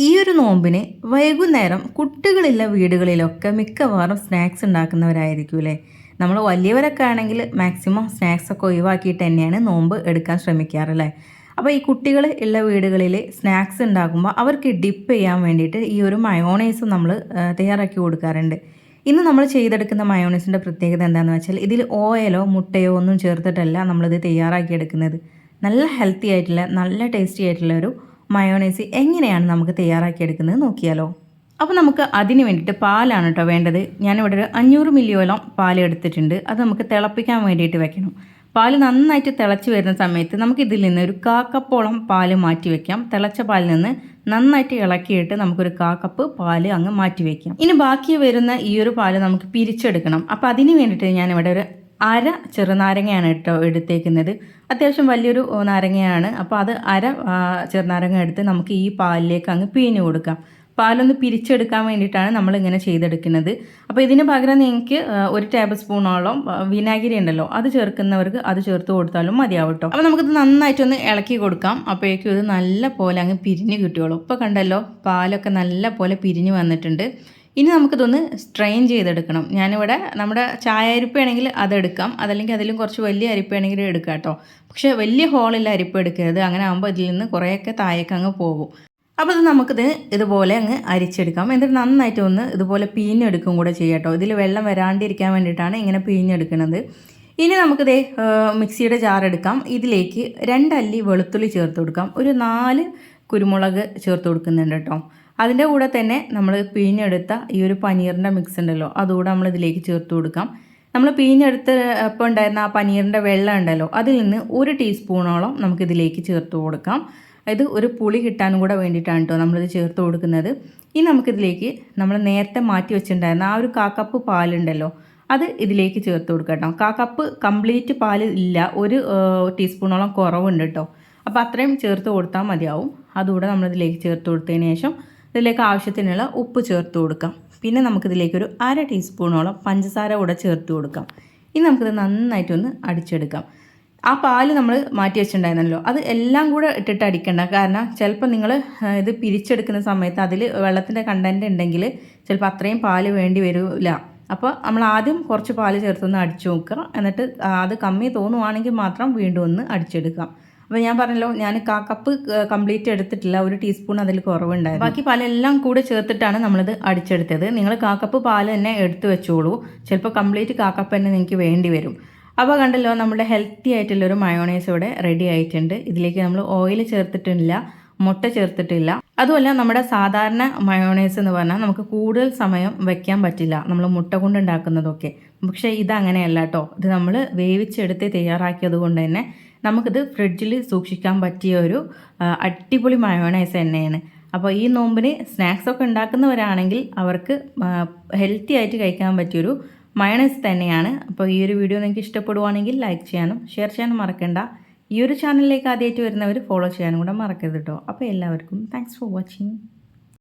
ഈ ഒരു നോമ്പിന് വൈകുന്നേരം കുട്ടികളുള്ള വീടുകളിലൊക്കെ മിക്കവാറും സ്നാക്സ് ഉണ്ടാക്കുന്നവരായിരിക്കും അല്ലേ. നമ്മൾ വലിയവരൊക്കെ ആണെങ്കിൽ മാക്സിമം സ്നാക്സൊക്കെ ഒഴിവാക്കിയിട്ട് തന്നെയാണ് നോമ്പ് എടുക്കാൻ ശ്രമിക്കാറല്ലേ. അപ്പോൾ ഈ കുട്ടികൾ ഉള്ള വീടുകളിൽ സ്നാക്സ് ഉണ്ടാക്കുമ്പോൾ അവർക്ക് ഡിപ്പ് ചെയ്യാൻ വേണ്ടിയിട്ട് ഈ ഒരു മയോണൈസ് നമ്മൾ തയ്യാറാക്കി കൊടുക്കാറുണ്ട്. ഇന്ന് നമ്മൾ ചെയ്തെടുക്കുന്ന മയോണൈസിൻ്റെ പ്രത്യേകത എന്താണെന്ന് വെച്ചാൽ ഇതിൽ ഓയിലോ മുട്ടയോ ഒന്നും ചേർത്തിട്ടല്ല നമ്മളിത് തയ്യാറാക്കിയെടുക്കുന്നത്. നല്ല ഹെൽത്തി ആയിട്ടുള്ള നല്ല ടേസ്റ്റി ആയിട്ടുള്ള ഒരു മയോണൈസ് എങ്ങനെയാണ് നമുക്ക് തയ്യാറാക്കിയെടുക്കുന്നത് നോക്കിയാലോ. അപ്പോൾ നമുക്ക് അതിന് വേണ്ടിയിട്ട് പാലാണ് കേട്ടോ വേണ്ടത്. ഞാനിവിടെ ഒരു 500 മില്ലിയോളം പാൽ എടുത്തിട്ടുണ്ട്. അത് നമുക്ക് തിളപ്പിക്കാൻ വേണ്ടിയിട്ട് വെക്കണം. പാല് നന്നായിട്ട് തിളച്ച് വരുന്ന സമയത്ത് നമുക്ക് ഇതിൽ നിന്ന് ഒരു കാക്കപ്പോളം പാല് മാറ്റി വെക്കാം. തിളച്ച പാലിൽ നിന്ന് നന്നായിട്ട് ഇളക്കിയിട്ട് നമുക്കൊരു കാക്കപ്പ് പാല് അങ്ങ് മാറ്റി വെക്കാം. ഇനി ബാക്കി വരുന്ന ഈ ഒരു പാല് നമുക്ക് പിരിച്ചെടുക്കണം. അപ്പോൾ അതിന് വേണ്ടിയിട്ട് ഞാനിവിടെ ഒരു അര ചെറുനാരങ്ങയാണ് കേട്ടോ എടുത്തേക്കുന്നത്. അത്യാവശ്യം വലിയൊരു നാരങ്ങയാണ്. അപ്പോൾ അത് ചെറുനാരങ്ങ എടുത്ത് നമുക്ക് ഈ പാലിലേക്ക് അങ്ങ് പിഴിഞ്ഞ് കൊടുക്കാം. പാലൊന്ന് പിരിച്ചെടുക്കാൻ വേണ്ടിയിട്ടാണ് നമ്മളിങ്ങനെ ചെയ്തെടുക്കുന്നത്. അപ്പോൾ ഇതിന് പകരം നിങ്ങൾക്ക് 1 ടേബിൾ സ്പൂണോളം വിനാഗിരി ഉണ്ടല്ലോ, അത് ചേർക്കുന്നവർക്ക് അത് ചേർത്ത് കൊടുത്താലും മതിയാവും കേട്ടോ. അപ്പോൾ നമുക്കിത് നന്നായിട്ടൊന്ന് ഇളക്കി കൊടുക്കാം. അപ്പോഴേക്കും ഇത് നല്ല പോലെ അങ്ങ് പിരിഞ്ഞ് കിട്ടുകയുള്ളൂ. ഇപ്പോൾ കണ്ടല്ലോ പാലൊക്കെ നല്ല പോലെ പിരിഞ്ഞ് വന്നിട്ടുണ്ട്. ഇനി നമുക്കിതൊന്ന് സ്ട്രെയിൻ ചെയ്തെടുക്കണം. ഞാനിവിടെ നമ്മുടെ ചായ അരിപ്പയാണെങ്കിൽ അതെടുക്കാം, അതല്ലെങ്കിൽ അതിലും കുറച്ച് വലിയ അരിപ്പയാണെങ്കിൽ എടുക്കാം കേട്ടോ. പക്ഷേ വലിയ ഹോളില്ല അരിപ്പ എടുക്കരുത്. അങ്ങനെ ആകുമ്പോൾ ഇതിൽ നിന്ന് കുറേയൊക്കെ താഴേക്ക് അങ്ങ് പോകും. അപ്പോൾ ഇത് നമുക്കിത് ഇതുപോലെ അങ്ങ് അരിച്ചെടുക്കാം. എന്നിട്ട് നന്നായിട്ട് ഒന്ന് ഇതുപോലെ പിഴിഞ്ഞെടുക്കും കൂടെ ചെയ്യാം കേട്ടോ. ഇതിൽ വെള്ളം വരാണ്ടിരിക്കാൻ വേണ്ടിയിട്ടാണ് ഇങ്ങനെ പിഴിഞ്ഞെടുക്കുന്നത്. ഇനി നമുക്കിത് മിക്സിയുടെ ജാർ എടുക്കാം. ഇതിലേക്ക് 2 അല്ലി വെളുത്തുള്ളി ചേർത്ത് കൊടുക്കാം. ഒരു 4 കുരുമുളക് ചേർത്ത് കൊടുക്കുന്നുണ്ട് കേട്ടോ. അതിൻ്റെ കൂടെ തന്നെ നമ്മൾ പിഴിഞ്ഞെടുത്ത ഈ ഒരു പനീറിൻ്റെ മിക്സ് ഉണ്ടല്ലോ, അതുകൂടെ നമ്മൾ ഇതിലേക്ക് ചേർത്ത് കൊടുക്കാം. നമ്മൾ പിഴിഞ്ഞെടുത്ത് ഇപ്പോൾ ഉണ്ടായിരുന്ന ആ പനീറിൻ്റെ വെള്ളം ഉണ്ടല്ലോ, അതിൽ നിന്ന് 1 ടീസ്പൂണോളം നമുക്കിതിലേക്ക് ചേർത്ത് കൊടുക്കാം. ഇത് ഒരു പുളി കിട്ടാനും കൂടെ വേണ്ടിയിട്ടാണ് കേട്ടോ നമ്മളിത് ചേർത്ത് കൊടുക്കുന്നത്. ഇനി നമുക്കിതിലേക്ക് നമ്മൾ നേരത്തെ മാറ്റി വെച്ചിട്ടുണ്ടായിരുന്ന ആ ഒരു കാക്കപ്പ് പാലുണ്ടല്ലോ, അത് ഇതിലേക്ക് ചേർത്ത് കൊടുക്കാം കേട്ടോ. കാക്കപ്പ് കംപ്ലീറ്റ് പാല് ഇല്ല, 1 ടീസ്പൂണോളം കുറവുണ്ട് കേട്ടോ. അപ്പോൾ അത്രയും ചേർത്ത് കൊടുത്താൽ മതിയാവും. അതുകൂടെ നമ്മളിതിലേക്ക് ചേർത്ത് കൊടുത്തതിന് ശേഷം ഇതിലേക്ക് ആവശ്യത്തിനുള്ള ഉപ്പ് ചേർത്ത് കൊടുക്കാം. പിന്നെ നമുക്കിതിലേക്കൊരു 1/2 ടീസ്പൂണോളം പഞ്ചസാര കൂടെ ചേർത്ത് കൊടുക്കാം. ഇനി നമുക്കിത് നന്നായിട്ടൊന്ന് അടിച്ചെടുക്കാം. ആ പാല് നമ്മൾ മാറ്റി വെച്ചിട്ടുണ്ടായിരുന്നല്ലോ, അത് എല്ലാം കൂടെ ഇട്ടിട്ട് അടിക്കണ്ട. കാരണം ചിലപ്പോൾ നിങ്ങൾ ഇത് പിരിച്ചെടുക്കുന്ന സമയത്ത് അതിൽ വെള്ളത്തിൻ്റെ കണ്ടൻറ്റ് ഉണ്ടെങ്കിൽ ചിലപ്പോൾ അത്രയും പാല് വേണ്ടി വരില്ല. അപ്പോൾ നമ്മൾ ആദ്യം കുറച്ച് പാല് ചേർത്തൊന്ന് അടിച്ചു നോക്കുക. എന്നിട്ട് അത് കമ്മി തോന്നുവാണെങ്കിൽ മാത്രം വീണ്ടും ഒന്ന് അടിച്ചെടുക്കാം. അപ്പോൾ ഞാൻ പറഞ്ഞല്ലോ, ഞാൻ കപ്പ് കംപ്ലീറ്റ് എടുത്തിട്ടില്ല, 1 ടീസ്പൂൺ അതിൽ കുറവുണ്ടായിരുന്നു. ബാക്കി പാലെല്ലാം കൂടെ ചേർത്തിട്ടാണ് നമ്മളിത് അടിച്ചെടുത്തത്. നിങ്ങൾ കാക്കപ്പ് പാൽ തന്നെ എടുത്ത് വെച്ചോളൂ. ചിലപ്പോൾ കംപ്ലീറ്റ് കാക്കപ്പ് തന്നെ നിങ്ങൾക്ക് വേണ്ടി വരും. അപ്പോൾ കണ്ടല്ലോ, നമ്മുടെ ഹെൽത്തി ആയിട്ടുള്ളൊരു മയോണൈസ് ഇവിടെ റെഡി ആയിട്ടുണ്ട്. ഇതിലേക്ക് നമ്മൾ ഓയിൽ ചേർത്തിട്ടില്ല, മുട്ട ചേർത്തിട്ടില്ല. അതുമല്ല, നമ്മുടെ സാധാരണ മയോണൈസ് എന്ന് പറഞ്ഞാൽ നമുക്ക് കൂടുതൽ സമയം വെക്കാൻ പറ്റില്ല, നമ്മൾ മുട്ട കൊണ്ട് ഉണ്ടാക്കുന്നതൊക്കെ. പക്ഷേ ഇതങ്ങനെയല്ല കേട്ടോ. ഇത് നമ്മൾ വേവിച്ചെടുത്ത് തയ്യാറാക്കിയത് കൊണ്ട് തന്നെ നമുക്കിത് ഫ്രിഡ്ജിൽ സൂക്ഷിക്കാൻ പറ്റിയ ഒരു അടിപൊളി മയോണൈസ് തന്നെയാണ്. അപ്പോൾ ഈ നോമ്പിന് സ്നാക്സൊക്കെ ഉണ്ടാക്കുന്നവരാണെങ്കിൽ അവർക്ക് ഹെൽത്തി ആയിട്ട് കഴിക്കാൻ പറ്റിയൊരു മയോണൈസ് തന്നെയാണ്. അപ്പോൾ ഈ ഒരു വീഡിയോ നിങ്ങൾക്ക് ഇഷ്ടപ്പെടുവാണെങ്കിൽ ലൈക്ക് ചെയ്യാനും ഷെയർ ചെയ്യാനും മറക്കണ്ട. ഈ ഒരു ചാനലിലേക്ക് ആദ്യമായിട്ട് വരുന്നവർ ഫോളോ ചെയ്യാനും കൂടെ മറക്കരുത് കേട്ടോ. അപ്പോൾ എല്ലാവർക്കും താങ്ക്സ് ഫോർ വാച്ചിങ്.